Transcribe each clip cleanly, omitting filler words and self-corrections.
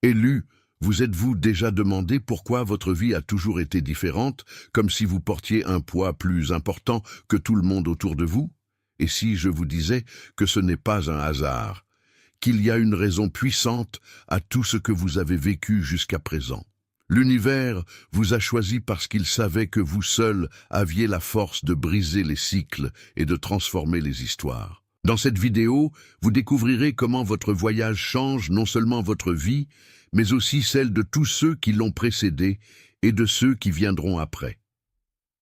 Élu, vous êtes-vous déjà demandé pourquoi votre vie a toujours été différente, comme si vous portiez un poids plus important que tout le monde autour de vous? Et si je vous disais que ce n'est pas un hasard, qu'il y a une raison puissante à tout ce que vous avez vécu jusqu'à présent? L'univers vous a choisi parce qu'il savait que vous seul aviez la force de briser les cycles et de transformer les histoires. Dans cette vidéo, vous découvrirez comment votre voyage change non seulement votre vie, mais aussi celle de tous ceux qui l'ont précédé et de ceux qui viendront après.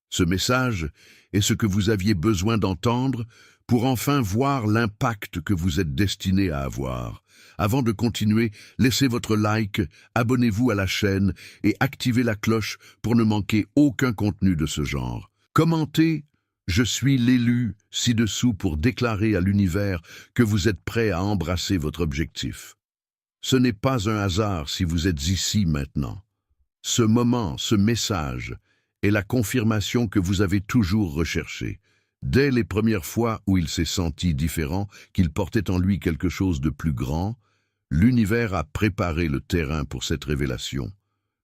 Ce message est ce que vous aviez besoin d'entendre pour enfin voir l'impact que vous êtes destiné à avoir. Avant de continuer, laissez votre like, abonnez-vous à la chaîne et activez la cloche pour ne manquer aucun contenu de ce genre. Commentez « Je suis l'élu » ci-dessous pour déclarer à l'univers que vous êtes prêt à embrasser votre objectif. Ce n'est pas un hasard si vous êtes ici maintenant. Ce moment, ce message, est la confirmation que vous avez toujours recherché. Dès les premières fois où il s'est senti différent, qu'il portait en lui quelque chose de plus grand, l'univers a préparé le terrain pour cette révélation.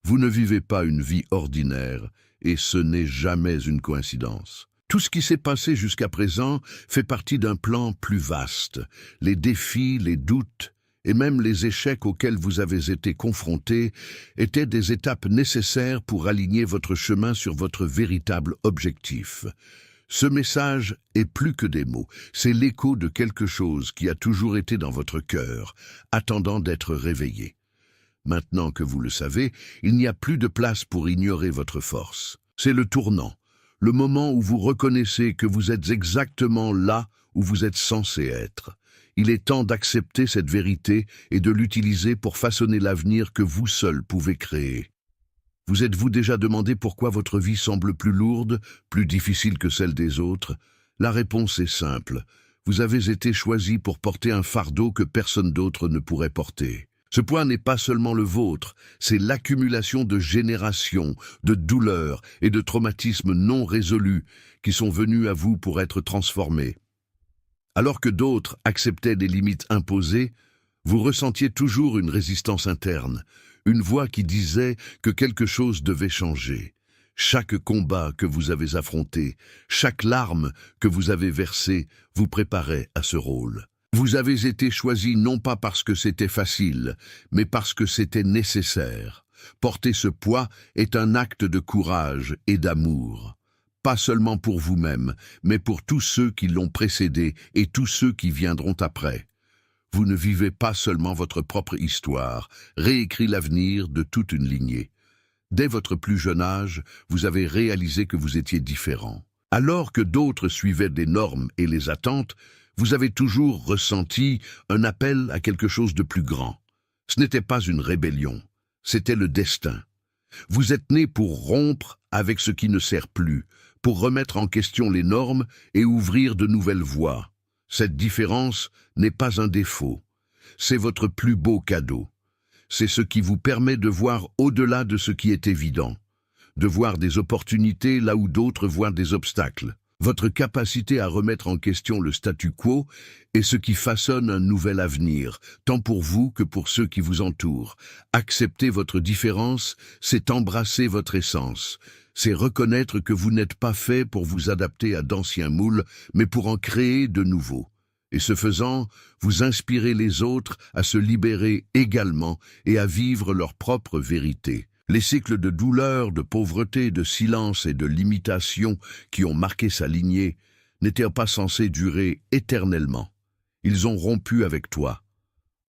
Vous ne vivez pas une vie ordinaire, et ce n'est jamais une coïncidence. Tout ce qui s'est passé jusqu'à présent fait partie d'un plan plus vaste. Les défis, les doutes, et même les échecs auxquels vous avez été confrontés étaient des étapes nécessaires pour aligner votre chemin sur votre véritable objectif. Ce message est plus que des mots, c'est l'écho de quelque chose qui a toujours été dans votre cœur, attendant d'être réveillé. Maintenant que vous le savez, il n'y a plus de place pour ignorer votre force. C'est le tournant, le moment où vous reconnaissez que vous êtes exactement là où vous êtes censé être. Il est temps d'accepter cette vérité et de l'utiliser pour façonner l'avenir que vous seul pouvez créer. Vous êtes-vous déjà demandé pourquoi votre vie semble plus lourde, plus difficile que celle des autres? La réponse est simple. Vous avez été choisi pour porter un fardeau que personne d'autre ne pourrait porter. Ce poids n'est pas seulement le vôtre, c'est l'accumulation de générations, de douleurs et de traumatismes non résolus qui sont venus à vous pour être transformés. Alors que d'autres acceptaient des limites imposées, vous ressentiez toujours une résistance interne, une voix qui disait que quelque chose devait changer. Chaque combat que vous avez affronté, chaque larme que vous avez versée, vous préparait à ce rôle. Vous avez été choisi non pas parce que c'était facile, mais parce que c'était nécessaire. Porter ce poids est un acte de courage et d'amour. Pas seulement pour vous-même, mais pour tous ceux qui l'ont précédé et tous ceux qui viendront après. Vous ne vivez pas seulement votre propre histoire, réécrit l'avenir de toute une lignée. Dès votre plus jeune âge, vous avez réalisé que vous étiez différent. Alors que d'autres suivaient des normes et les attentes, vous avez toujours ressenti un appel à quelque chose de plus grand. Ce n'était pas une rébellion, c'était le destin. Vous êtes né pour rompre avec ce qui ne sert plus, pour remettre en question les normes et ouvrir de nouvelles voies. Cette différence n'est pas un défaut, c'est votre plus beau cadeau. C'est ce qui vous permet de voir au-delà de ce qui est évident, de voir des opportunités là où d'autres voient des obstacles. Votre capacité à remettre en question le statu quo est ce qui façonne un nouvel avenir, tant pour vous que pour ceux qui vous entourent. Accepter votre différence, c'est embrasser votre essence. C'est reconnaître que vous n'êtes pas fait pour vous adapter à d'anciens moules, mais pour en créer de nouveaux. Et ce faisant, vous inspirez les autres à se libérer également et à vivre leur propre vérité. Les cycles de douleur, de pauvreté, de silence et de limitation qui ont marqué sa lignée n'étaient pas censés durer éternellement. Ils ont rompu avec toi.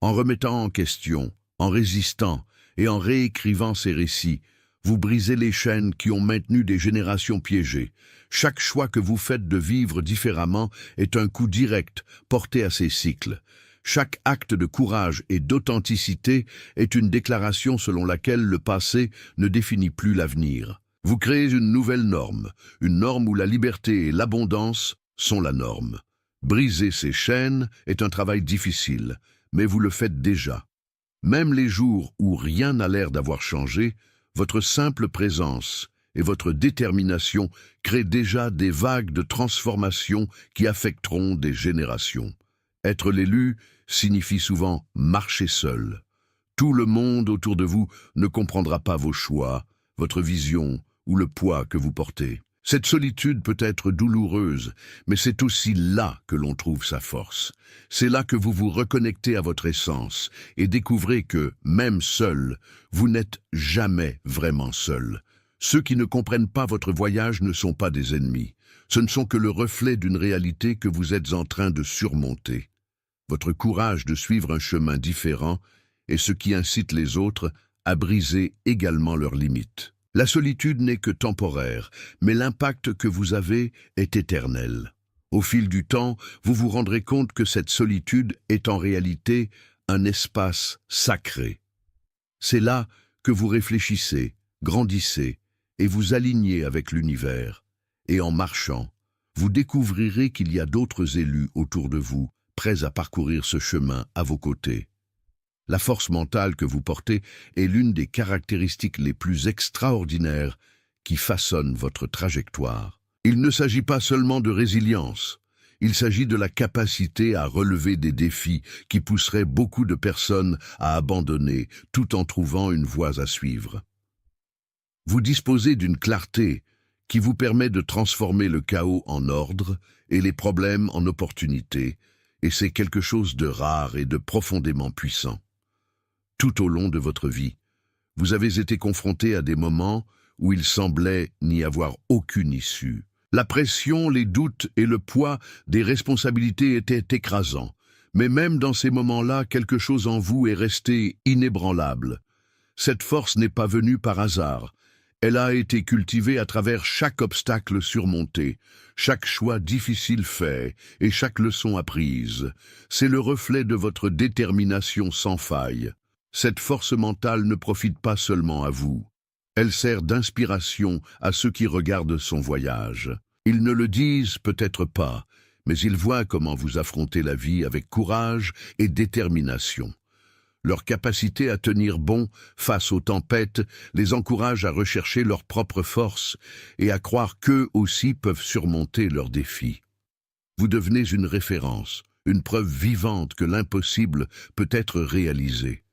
En remettant en question, en résistant et en réécrivant ces récits, vous brisez les chaînes qui ont maintenu des générations piégées. Chaque choix que vous faites de vivre différemment est un coup direct porté à ces cycles. Chaque acte de courage et d'authenticité est une déclaration selon laquelle le passé ne définit plus l'avenir. Vous créez une nouvelle norme, une norme où la liberté et l'abondance sont la norme. Briser ces chaînes est un travail difficile, mais vous le faites déjà. Même les jours où rien n'a l'air d'avoir changé, votre simple présence et votre détermination créent déjà des vagues de transformation qui affecteront des générations. Être l'élu signifie souvent marcher seul. Tout le monde autour de vous ne comprendra pas vos choix, votre vision ou le poids que vous portez. Cette solitude peut être douloureuse, mais c'est aussi là que l'on trouve sa force. C'est là que vous vous reconnectez à votre essence et découvrez que, même seul, vous n'êtes jamais vraiment seul. Ceux qui ne comprennent pas votre voyage ne sont pas des ennemis. Ce ne sont que le reflet d'une réalité que vous êtes en train de surmonter. Votre courage de suivre un chemin différent est ce qui incite les autres à briser également leurs limites. La solitude n'est que temporaire, mais l'impact que vous avez est éternel. Au fil du temps, vous vous rendrez compte que cette solitude est en réalité un espace sacré. C'est là que vous réfléchissez, grandissez et vous alignez avec l'univers. Et en marchant, vous découvrirez qu'il y a d'autres élus autour de vous, prêts à parcourir ce chemin à vos côtés. La force mentale que vous portez est l'une des caractéristiques les plus extraordinaires qui façonnent votre trajectoire. Il ne s'agit pas seulement de résilience, il s'agit de la capacité à relever des défis qui pousseraient beaucoup de personnes à abandonner tout en trouvant une voie à suivre. Vous disposez d'une clarté qui vous permet de transformer le chaos en ordre et les problèmes en opportunités, et c'est quelque chose de rare et de profondément puissant. Tout au long de votre vie, vous avez été confronté à des moments où il semblait n'y avoir aucune issue. La pression, les doutes et le poids des responsabilités étaient écrasants. Mais même dans ces moments-là, quelque chose en vous est resté inébranlable. Cette force n'est pas venue par hasard. Elle a été cultivée à travers chaque obstacle surmonté, chaque choix difficile fait et chaque leçon apprise. C'est le reflet de votre détermination sans faille. Cette force mentale ne profite pas seulement à vous. Elle sert d'inspiration à ceux qui regardent son voyage. Ils ne le disent peut-être pas, mais ils voient comment vous affrontez la vie avec courage et détermination. Leur capacité à tenir bon face aux tempêtes les encourage à rechercher leur propre force et à croire qu'eux aussi peuvent surmonter leurs défis. Vous devenez une référence, une preuve vivante que l'impossible peut être réalisé.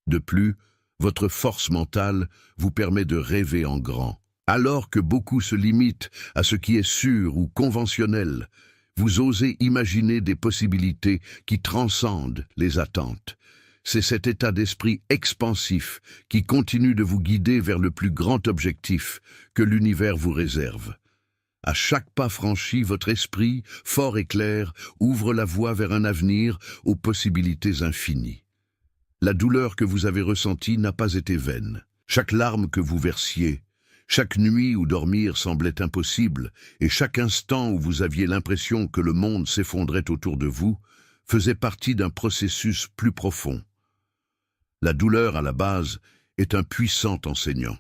De plus, votre force mentale vous permet de rêver en grand. Alors que beaucoup se limitent à ce qui est sûr ou conventionnel, vous osez imaginer des possibilités qui transcendent les attentes. C'est cet état d'esprit expansif qui continue de vous guider vers le plus grand objectif que l'univers vous réserve. À chaque pas franchi, votre esprit, fort et clair, ouvre la voie vers un avenir aux possibilités infinies. La douleur que vous avez ressentie n'a pas été vaine. Chaque larme que vous versiez, chaque nuit où dormir semblait impossible, et chaque instant où vous aviez l'impression que le monde s'effondrait autour de vous, faisait partie d'un processus plus profond. La douleur, à la base, est un puissant enseignant.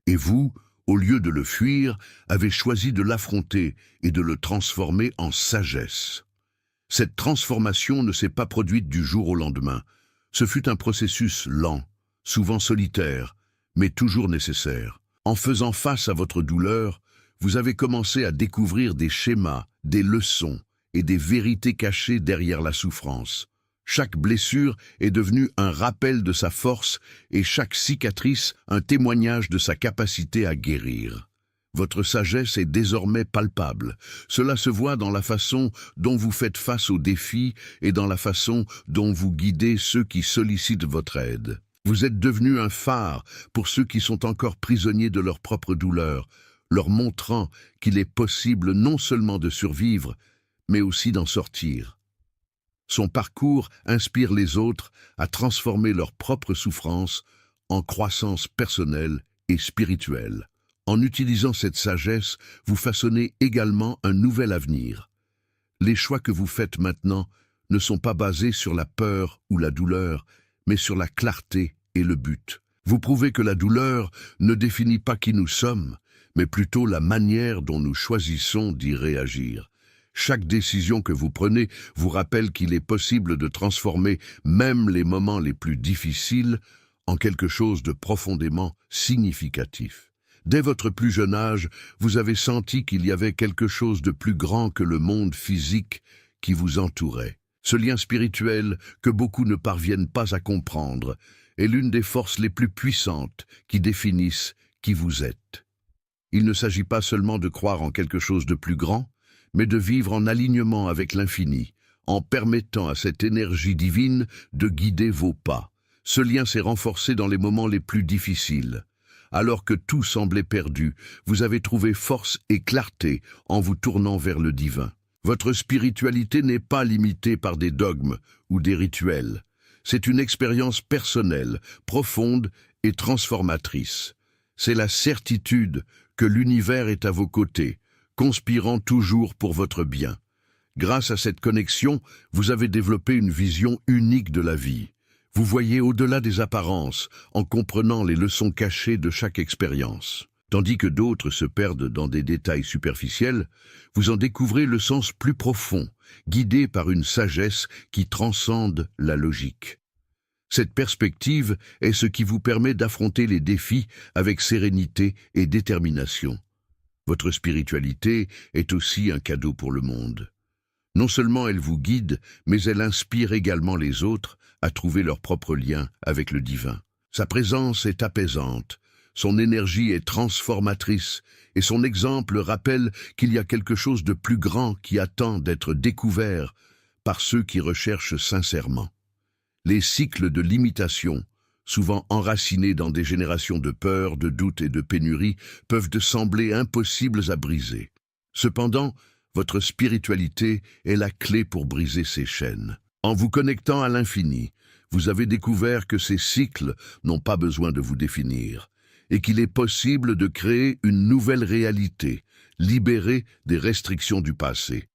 Et vous, au lieu de le fuir, avez choisi de l'affronter et de le transformer en sagesse. Cette transformation ne s'est pas produite du jour au lendemain. Ce fut un processus lent, souvent solitaire, mais toujours nécessaire. En faisant face à votre douleur, vous avez commencé à découvrir des schémas, des leçons et des vérités cachées derrière la souffrance. Chaque blessure est devenue un rappel de sa force et chaque cicatrice un témoignage de sa capacité à guérir. Votre sagesse est désormais palpable. Cela se voit dans la façon dont vous faites face aux défis et dans la façon dont vous guidez ceux qui sollicitent votre aide. Vous êtes devenu un phare pour ceux qui sont encore prisonniers de leur propre douleur, leur montrant qu'il est possible non seulement de survivre, mais aussi d'en sortir. Son parcours inspire les autres à transformer leur propre souffrance en croissance personnelle et spirituelle. En utilisant cette sagesse, vous façonnez également un nouvel avenir. Les choix que vous faites maintenant ne sont pas basés sur la peur ou la douleur, mais sur la clarté et le but. Vous prouvez que la douleur ne définit pas qui nous sommes, mais plutôt la manière dont nous choisissons d'y réagir. Chaque décision que vous prenez vous rappelle qu'il est possible de transformer même les moments les plus difficiles en quelque chose de profondément significatif. Dès votre plus jeune âge, vous avez senti qu'il y avait quelque chose de plus grand que le monde physique qui vous entourait. Ce lien spirituel que beaucoup ne parviennent pas à comprendre est l'une des forces les plus puissantes qui définissent qui vous êtes. Il ne s'agit pas seulement de croire en quelque chose de plus grand, mais de vivre en alignement avec l'infini, en permettant à cette énergie divine de guider vos pas. Ce lien s'est renforcé dans les moments les plus difficiles. Alors que tout semblait perdu, vous avez trouvé force et clarté en vous tournant vers le divin. Votre spiritualité n'est pas limitée par des dogmes ou des rituels. C'est une expérience personnelle, profonde et transformatrice. C'est la certitude que l'univers est à vos côtés, conspirant toujours pour votre bien. Grâce à cette connexion, vous avez développé une vision unique de la vie. Vous voyez au-delà des apparences, en comprenant les leçons cachées de chaque expérience. Tandis que d'autres se perdent dans des détails superficiels, vous en découvrez le sens plus profond, guidé par une sagesse qui transcende la logique. Cette perspective est ce qui vous permet d'affronter les défis avec sérénité et détermination. Votre spiritualité est aussi un cadeau pour le monde. Non seulement elle vous guide, mais elle inspire également les autres à trouver leur propre lien avec le divin. Sa présence est apaisante, son énergie est transformatrice, et son exemple rappelle qu'il y a quelque chose de plus grand qui attend d'être découvert par ceux qui recherchent sincèrement. Les cycles de limitation, souvent enracinés dans des générations de peur, de doute et de pénurie, peuvent sembler impossibles à briser. Cependant, votre spiritualité est la clé pour briser ces chaînes. En vous connectant à l'infini, vous avez découvert que ces cycles n'ont pas besoin de vous définir, et qu'il est possible de créer une nouvelle réalité, libérée des restrictions du passé.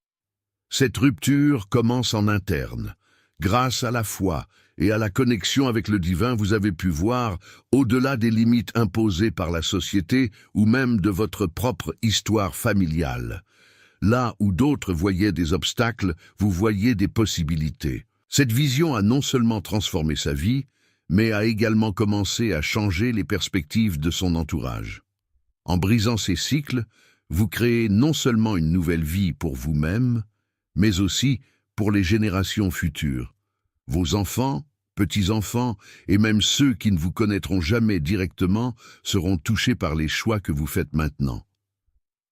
Cette rupture commence en interne. Grâce à la foi et à la connexion avec le divin, vous avez pu voir au-delà des limites imposées par la société ou même de votre propre histoire familiale. Là où d'autres voyaient des obstacles, vous voyez des possibilités. Cette vision a non seulement transformé sa vie, mais a également commencé à changer les perspectives de son entourage. En brisant ces cycles, vous créez non seulement une nouvelle vie pour vous-même, mais aussi pour les générations futures. Vos enfants, petits-enfants et même ceux qui ne vous connaîtront jamais directement seront touchés par les choix que vous faites maintenant.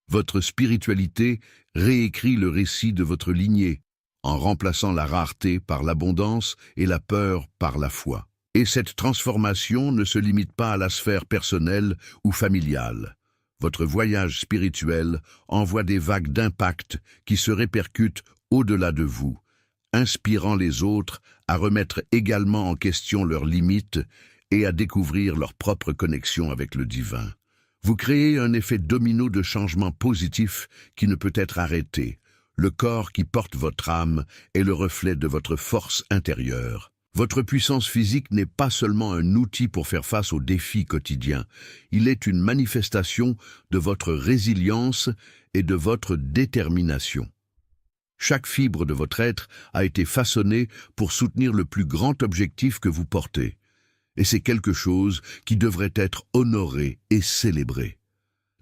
Votre spiritualité réécrit le récit de votre lignée, en remplaçant la rareté par l'abondance et la peur par la foi. Et cette transformation ne se limite pas à la sphère personnelle ou familiale. Votre voyage spirituel envoie des vagues d'impact qui se répercutent au-delà de vous, inspirant les autres à remettre également en question leurs limites et à découvrir leur propre connexion avec le divin. Vous créez un effet domino de changement positif qui ne peut être arrêté. Le corps qui porte votre âme est le reflet de votre force intérieure. Votre puissance physique n'est pas seulement un outil pour faire face aux défis quotidiens. Il est une manifestation de votre résilience et de votre détermination. Chaque fibre de votre être a été façonnée pour soutenir le plus grand objectif que vous portez. Et c'est quelque chose qui devrait être honoré et célébré.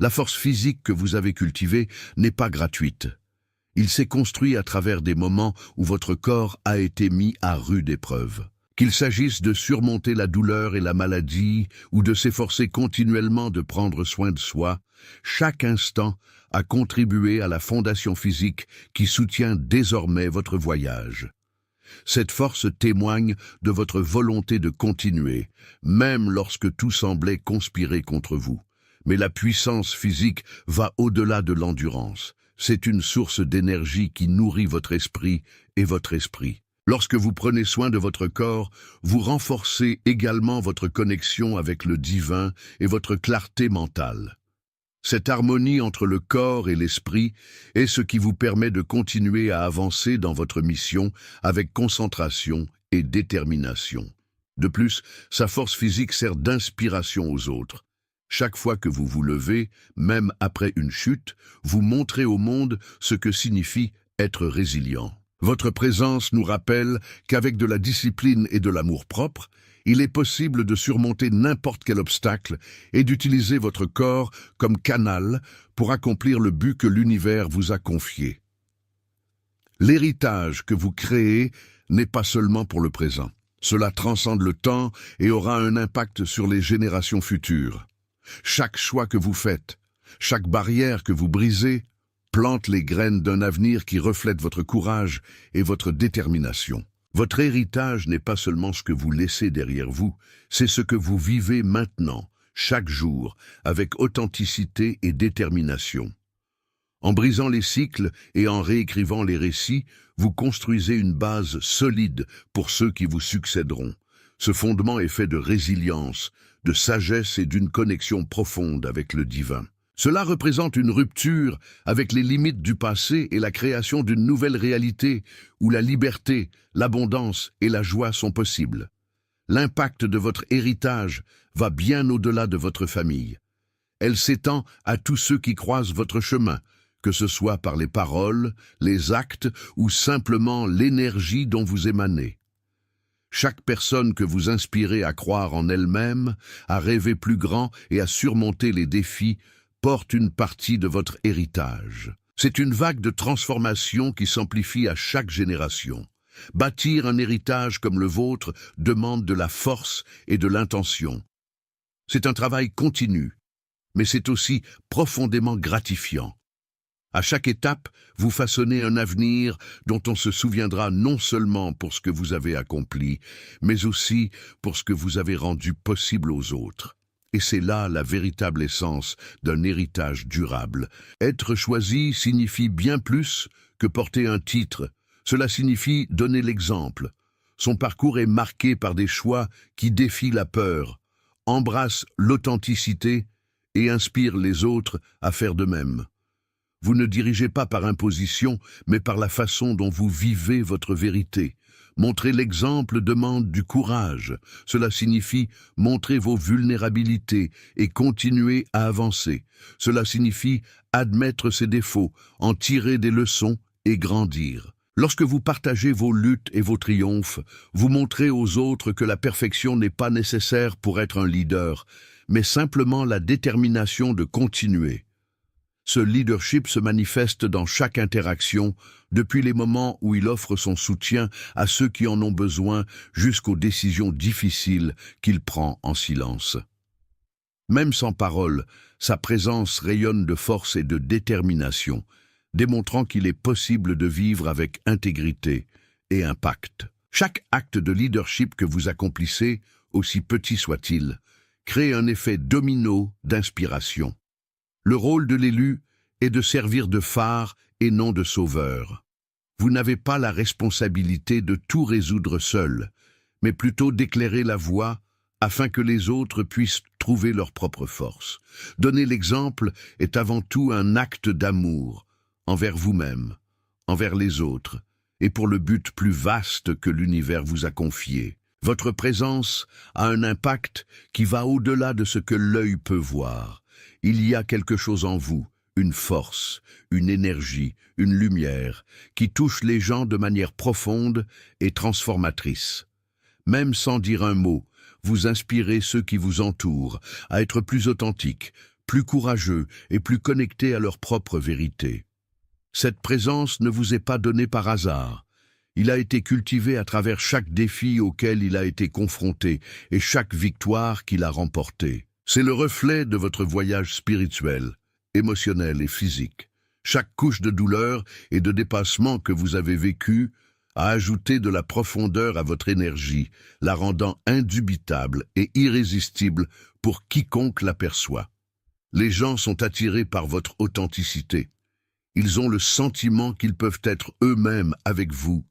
La force physique que vous avez cultivée n'est pas gratuite. Il s'est construit à travers des moments où votre corps a été mis à rude épreuve. Qu'il s'agisse de surmonter la douleur et la maladie ou de s'efforcer continuellement de prendre soin de soi, chaque instant a contribué à la fondation physique qui soutient désormais votre voyage. Cette force témoigne de votre volonté de continuer, même lorsque tout semblait conspirer contre vous. Mais la puissance physique va au-delà de l'endurance. C'est une source d'énergie qui nourrit votre esprit et votre esprit. Lorsque vous prenez soin de votre corps, vous renforcez également votre connexion avec le divin et votre clarté mentale. Cette harmonie entre le corps et l'esprit est ce qui vous permet de continuer à avancer dans votre mission avec concentration et détermination. De plus, sa force physique sert d'inspiration aux autres. Chaque fois que vous vous levez, même après une chute, vous montrez au monde ce que signifie être résilient. Votre présence nous rappelle qu'avec de la discipline et de l'amour-propre, il est possible de surmonter n'importe quel obstacle et d'utiliser votre corps comme canal pour accomplir le but que l'univers vous a confié. L'héritage que vous créez n'est pas seulement pour le présent. Cela transcende le temps et aura un impact sur les générations futures. Chaque choix que vous faites, chaque barrière que vous brisez, plante les graines d'un avenir qui reflète votre courage et votre détermination. Votre héritage n'est pas seulement ce que vous laissez derrière vous, c'est ce que vous vivez maintenant, chaque jour, avec authenticité et détermination. En brisant les cycles et en réécrivant les récits, vous construisez une base solide pour ceux qui vous succéderont. Ce fondement est fait de résilience, de sagesse et d'une connexion profonde avec le divin. Cela représente une rupture avec les limites du passé et la création d'une nouvelle réalité où la liberté, l'abondance et la joie sont possibles. L'impact de votre héritage va bien au-delà de votre famille. Elle s'étend à tous ceux qui croisent votre chemin, que ce soit par les paroles, les actes ou simplement l'énergie dont vous émanez. Chaque personne que vous inspirez à croire en elle-même, à rêver plus grand et à surmonter les défis, porte une partie de votre héritage. C'est une vague de transformation qui s'amplifie à chaque génération. Bâtir un héritage comme le vôtre demande de la force et de l'intention. C'est un travail continu, mais c'est aussi profondément gratifiant. À chaque étape, vous façonnez un avenir dont on se souviendra non seulement pour ce que vous avez accompli, mais aussi pour ce que vous avez rendu possible aux autres. Et c'est là la véritable essence d'un héritage durable. Être choisi signifie bien plus que porter un titre. Cela signifie donner l'exemple. Son parcours est marqué par des choix qui défient la peur, embrassent l'authenticité et inspirent les autres à faire de même. Vous ne dirigez pas par imposition, mais par la façon dont vous vivez votre vérité. Montrer l'exemple demande du courage. Cela signifie montrer vos vulnérabilités et continuer à avancer. Cela signifie admettre ses défauts, en tirer des leçons et grandir. Lorsque vous partagez vos luttes et vos triomphes, vous montrez aux autres que la perfection n'est pas nécessaire pour être un leader, mais simplement la détermination de continuer. Ce leadership se manifeste dans chaque interaction, depuis les moments où il offre son soutien à ceux qui en ont besoin jusqu'aux décisions difficiles qu'il prend en silence. Même sans parole, sa présence rayonne de force et de détermination, démontrant qu'il est possible de vivre avec intégrité et impact. Chaque acte de leadership que vous accomplissez, aussi petit soit-il, crée un effet domino d'inspiration. Le rôle de l'élu est de servir de phare et non de sauveur. Vous n'avez pas la responsabilité de tout résoudre seul, mais plutôt d'éclairer la voie afin que les autres puissent trouver leur propre force. Donner l'exemple est avant tout un acte d'amour, envers vous-même, envers les autres, et pour le but plus vaste que l'univers vous a confié. Votre présence a un impact qui va au-delà de ce que l'œil peut voir. Il y a quelque chose en vous, une force, une énergie, une lumière, qui touche les gens de manière profonde et transformatrice. Même sans dire un mot, vous inspirez ceux qui vous entourent à être plus authentiques, plus courageux et plus connectés à leur propre vérité. Cette présence ne vous est pas donnée par hasard. Il a été cultivé à travers chaque défi auquel il a été confronté et chaque victoire qu'il a remportée. C'est le reflet de votre voyage spirituel, émotionnel et physique. Chaque couche de douleur et de dépassement que vous avez vécu a ajouté de la profondeur à votre énergie, la rendant indubitable et irrésistible pour quiconque l'aperçoit. Les gens sont attirés par votre authenticité. Ils ont le sentiment qu'ils peuvent être eux-mêmes avec vous,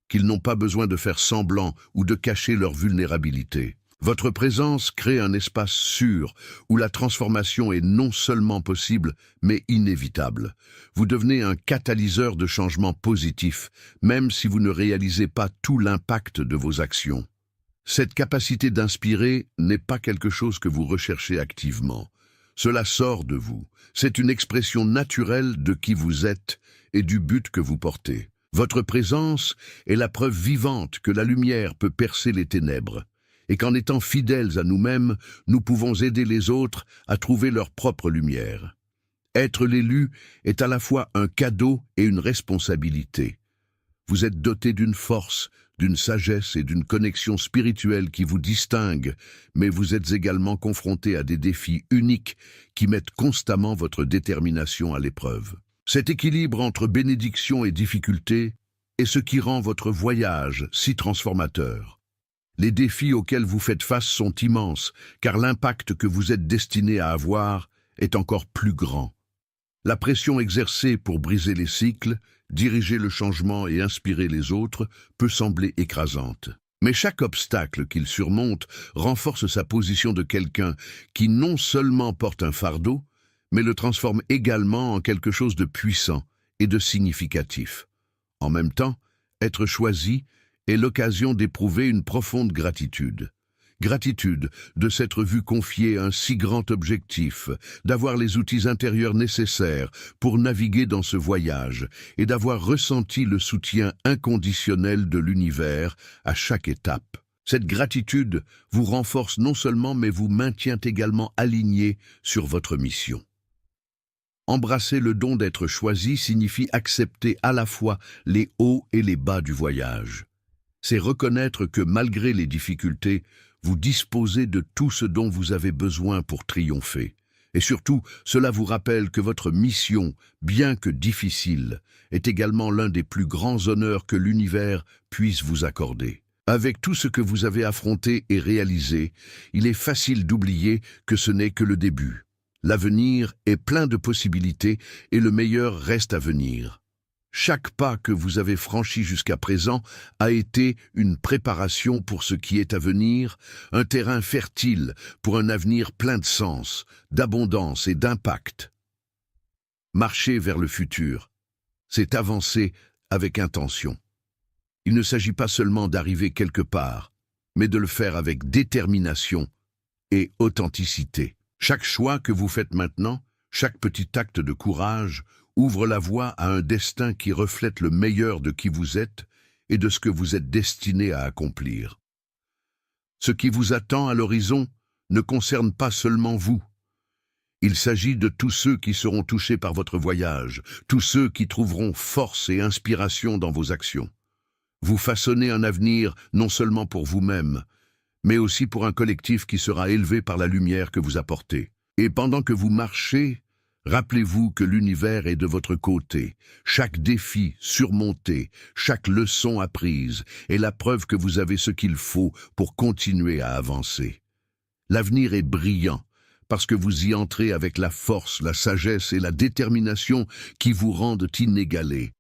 qu'ils n'ont pas besoin de faire semblant ou de cacher leur vulnérabilité. Votre présence crée un espace sûr où la transformation est non seulement possible, mais inévitable. Vous devenez un catalyseur de changements positifs, même si vous ne réalisez pas tout l'impact de vos actions. Cette capacité d'inspirer n'est pas quelque chose que vous recherchez activement. Cela sort de vous. C'est une expression naturelle de qui vous êtes et du but que vous portez. Votre présence est la preuve vivante que la lumière peut percer les ténèbres, et qu'en étant fidèles à nous-mêmes, nous pouvons aider les autres à trouver leur propre lumière. Être l'élu est à la fois un cadeau et une responsabilité. Vous êtes doté d'une force, d'une sagesse et d'une connexion spirituelle qui vous distinguent, mais vous êtes également confronté à des défis uniques qui mettent constamment votre détermination à l'épreuve. Cet équilibre entre bénédiction et difficulté est ce qui rend votre voyage si transformateur. Les défis auxquels vous faites face sont immenses, car l'impact que vous êtes destiné à avoir est encore plus grand. La pression exercée pour briser les cycles, diriger le changement et inspirer les autres peut sembler écrasante. Mais chaque obstacle qu'il surmonte renforce sa position de quelqu'un qui non seulement porte un fardeau, mais le transforme également en quelque chose de puissant et de significatif. En même temps, être choisi est l'occasion d'éprouver une profonde gratitude. Gratitude de s'être vu confier un si grand objectif, d'avoir les outils intérieurs nécessaires pour naviguer dans ce voyage et d'avoir ressenti le soutien inconditionnel de l'univers à chaque étape. Cette gratitude vous renforce non seulement mais vous maintient également aligné sur votre mission. Embrasser le don d'être choisi signifie accepter à la fois les hauts et les bas du voyage. C'est reconnaître que malgré les difficultés, vous disposez de tout ce dont vous avez besoin pour triompher. Et surtout, cela vous rappelle que votre mission, bien que difficile, est également l'un des plus grands honneurs que l'univers puisse vous accorder. Avec tout ce que vous avez affronté et réalisé, il est facile d'oublier que ce n'est que le début. L'avenir est plein de possibilités et le meilleur reste à venir. Chaque pas que vous avez franchi jusqu'à présent a été une préparation pour ce qui est à venir, un terrain fertile pour un avenir plein de sens, d'abondance et d'impact. Marcher vers le futur, c'est avancer avec intention. Il ne s'agit pas seulement d'arriver quelque part, mais de le faire avec détermination et authenticité. Chaque choix que vous faites maintenant, chaque petit acte de courage, ouvre la voie à un destin qui reflète le meilleur de qui vous êtes et de ce que vous êtes destiné à accomplir. Ce qui vous attend à l'horizon ne concerne pas seulement vous. Il s'agit de tous ceux qui seront touchés par votre voyage, tous ceux qui trouveront force et inspiration dans vos actions. Vous façonnez un avenir non seulement pour vous-même, mais aussi pour un collectif qui sera élevé par la lumière que vous apportez. Et pendant que vous marchez, rappelez-vous que l'univers est de votre côté. Chaque défi surmonté, chaque leçon apprise est la preuve que vous avez ce qu'il faut pour continuer à avancer. L'avenir est brillant parce que vous y entrez avec la force, la sagesse et la détermination qui vous rendent inégalés.